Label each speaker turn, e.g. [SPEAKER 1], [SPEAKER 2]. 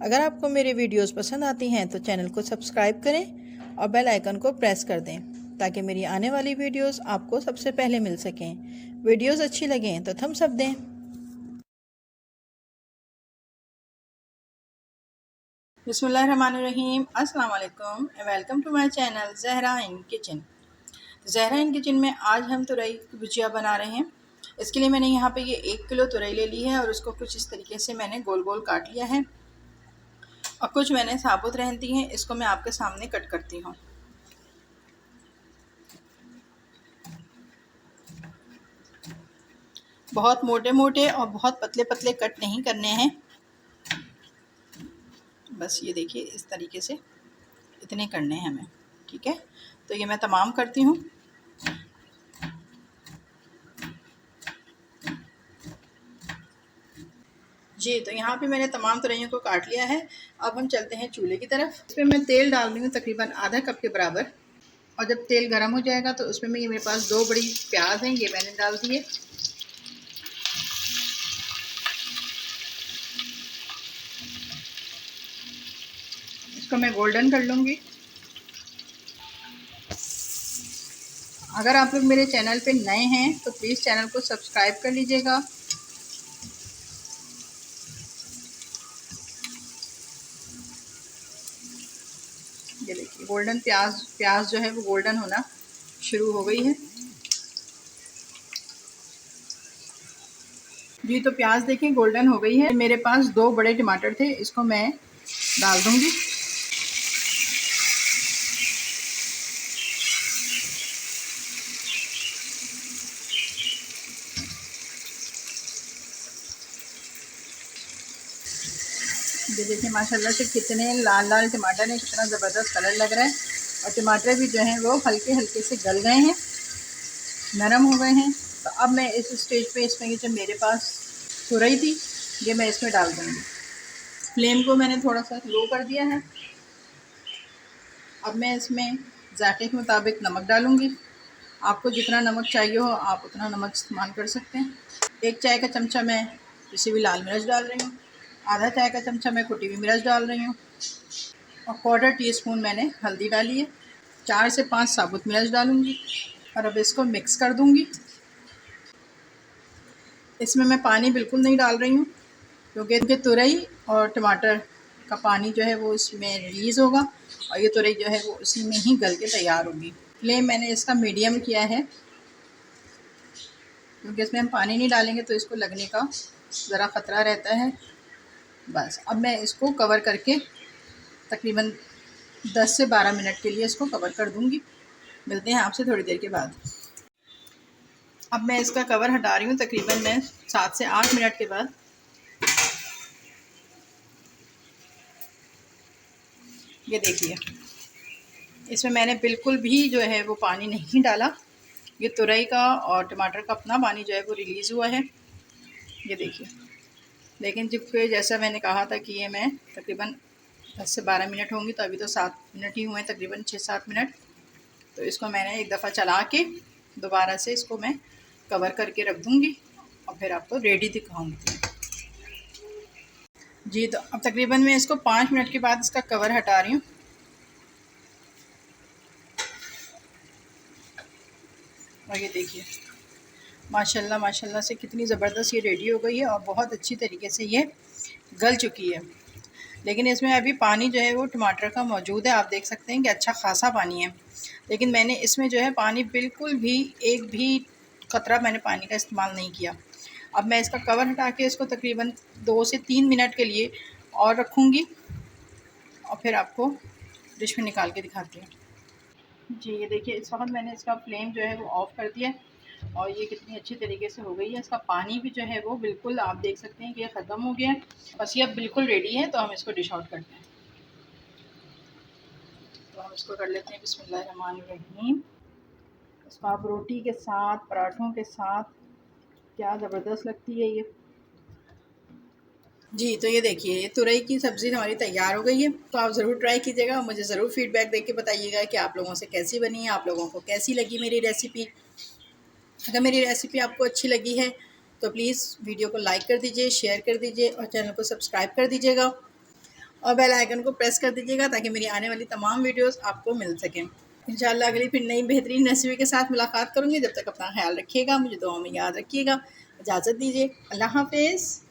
[SPEAKER 1] अगर आपको मेरी वीडियोस पसंद आती हैं तो चैनल को सब्सक्राइब करें और बेल आइकन को प्रेस कर दें ताकि मेरी आने वाली वीडियोस आपको सबसे पहले मिल सकें। वीडियोस अच्छी लगें तो थम्स अप दें। बिस्मिल्लाहिर्रहमानिर्रहीम, अस्सलाम वालेकुम and welcome to my channel Zahra in kitchen. Zahra in kitchen में आज हम तुरई की भुजिया बना रहे हैं। इसके लिए मैंने यहाँ पे ये 1 किलो तुरई ले ली है और उसको कुछ इस तरीके से मैंने गोल गोल काट लिया है और कुछ मैंने साबुत रहती हैं, इसको मैं आपके सामने कट करती हूँ। बहुत मोटे मोटे और बहुत पतले पतले कट नहीं करने हैं, बस ये देखिए इस तरीके से इतने करने हैं हमें। ठीक है, तो ये मैं तमाम करती हूँ। जी, तो यहाँ पे मैंने तमाम तुरइयों को काट लिया है। अब हम चलते हैं चूल्हे की तरफ। इसमें मैं तेल डाल रही हूँ तकरीबन आधा कप के बराबर, और जब तेल गर्म हो जाएगा तो उसमें ये मेरे पास 2 बड़ी प्याज हैं, ये मैंने डाल दिए। इसको मैं गोल्डन कर लूँगी। अगर आप लोग मेरे चैनल पे नए हैं तो प्लीज़ चैनल को सब्सक्राइब कर लीजिएगा। ये देखिए गोल्डन प्याज जो है वो गोल्डन होना शुरू हो गई है। जी, तो प्याज देखिए गोल्डन हो गई है। मेरे पास 2 बड़े टमाटर थे, इसको मैं डाल दूंगी। ये देखिए माशाल्लाह से कितने लाल लाल टमाटर हैं, कितना ज़बरदस्त कलर लग रहा है। और टमाटर भी जो हैं वो हल्के हल्के से गल गए हैं, नरम हो गए हैं। तो अब मैं इस स्टेज पे इसमें जो मेरे पास तुरई थी ये मैं इसमें डाल दूँगी। फ्लेम को मैंने थोड़ा सा लो कर दिया है। अब मैं इसमें जायके के मुताबिक नमक डालूँगी। आपको जितना नमक चाहिए हो आप उतना नमक इस्तेमाल कर सकते हैं। 1 चाय का चमचा मैं पिसी हुई लाल मिर्च डाल रही हूँ, आधा चाय का चमचा मैं कुटी हुई मिर्च डाल रही हूँ और 1/4 टीस्पून मैंने हल्दी डाली है। 4 से 5 साबुत मिर्च डालूँगी और अब इसको मिक्स कर दूँगी। इसमें मैं पानी बिल्कुल नहीं डाल रही हूँ क्योंकि तुरई और टमाटर का पानी जो है वो इसमें रिलीज़ होगा और ये तुरई जो है वो उसी में ही गल के तैयार होगी। फ्लेम मैंने इसका मीडियम किया है क्योंकि इसमें हम पानी नहीं डालेंगे तो इसको लगने का ज़रा ख़तरा रहता है। बस अब मैं इसको कवर करके तकरीबन 10 से 12 मिनट के लिए इसको कवर कर दूँगी। मिलते हैं आपसे थोड़ी देर के बाद। अब मैं इसका कवर हटा रही हूँ तकरीबन मैं 7 से 8 मिनट के बाद। ये देखिए इसमें मैंने बिल्कुल भी जो है वो पानी नहीं डाला। ये तुरई का और टमाटर का अपना पानी जो है वो रिलीज़ हुआ है। ये देखिए, लेकिन जबकि जैसा मैंने कहा था कि ये मैं तकरीबन 10 से 12 मिनट होंगी, तो अभी तो 7 मिनट ही हुए, तकरीबन 6-7 मिनट। तो इसको मैंने एक दफ़ा चला के दोबारा से इसको मैं कवर करके रख दूँगी और फिर आपको रेडी दिखाऊँगी। जी, तो अब तकरीबन मैं इसको 5 मिनट के बाद इसका कवर हटा रही हूँ। और ये देखिए माशाल्लाह माशाल्लाह से कितनी ज़बरदस्त ये रेडी हो गई है और बहुत अच्छी तरीके से ये गल चुकी है। लेकिन इसमें अभी पानी जो है वो टमाटर का मौजूद है, आप देख सकते हैं कि अच्छा खासा पानी है। लेकिन मैंने इसमें जो है पानी बिल्कुल भी एक भी कतरा मैंने पानी का इस्तेमाल नहीं किया। अब मैं इसका कवर हटा के इसको तकरीबन 2 से 3 मिनट के लिए और रखूँगी और फिर आपको डिश में निकाल के दिखाती हूँ। जी, ये देखिए इस वक्त मैंने इसका फ्लेम जो है वो ऑफ़ कर दिया है और ये कितनी अच्छी तरीके से हो गई है। इसका पानी भी जो है वो बिल्कुल आप देख सकते हैं कि ये ख़त्म हो गया है। बस ये अब बिल्कुल रेडी है, तो हम इसको डिश आउट करते हैं। तो हम इसको कर लेते हैं बिस्मिल्लाहिर्रहमानिर्रहीम। इसको आप रोटी के साथ, पराठों के साथ, क्या ज़बरदस्त लगती है ये। जी, तो ये देखिए ये तुरई की सब्ज़ी हमारी तैयार हो गई है। तो आप ज़रूर ट्राई कीजिएगा और मुझे ज़रूर फ़ीडबैक दे के बताइएगा कि आप लोगों से कैसी बनी है, आप लोगों को कैसी लगी मेरी रेसिपी। अगर मेरी रेसिपी आपको अच्छी लगी है तो प्लीज़ वीडियो को लाइक कर दीजिए, शेयर कर दीजिए और चैनल को सब्सक्राइब कर दीजिएगा। और बेल आइकन को प्रेस कर दीजिएगा ताकि मेरी आने वाली तमाम वीडियोस आपको मिल सकें। इंशाल्लाह अगली फिर नई बेहतरीन रेसिपी के साथ मुलाकात करूँगी। जब तक अपना ख्याल रखिएगा, मुझे दुआ में याद रखिएगा। इजाज़त दीजिए, अल्लाह हाफ़िज़।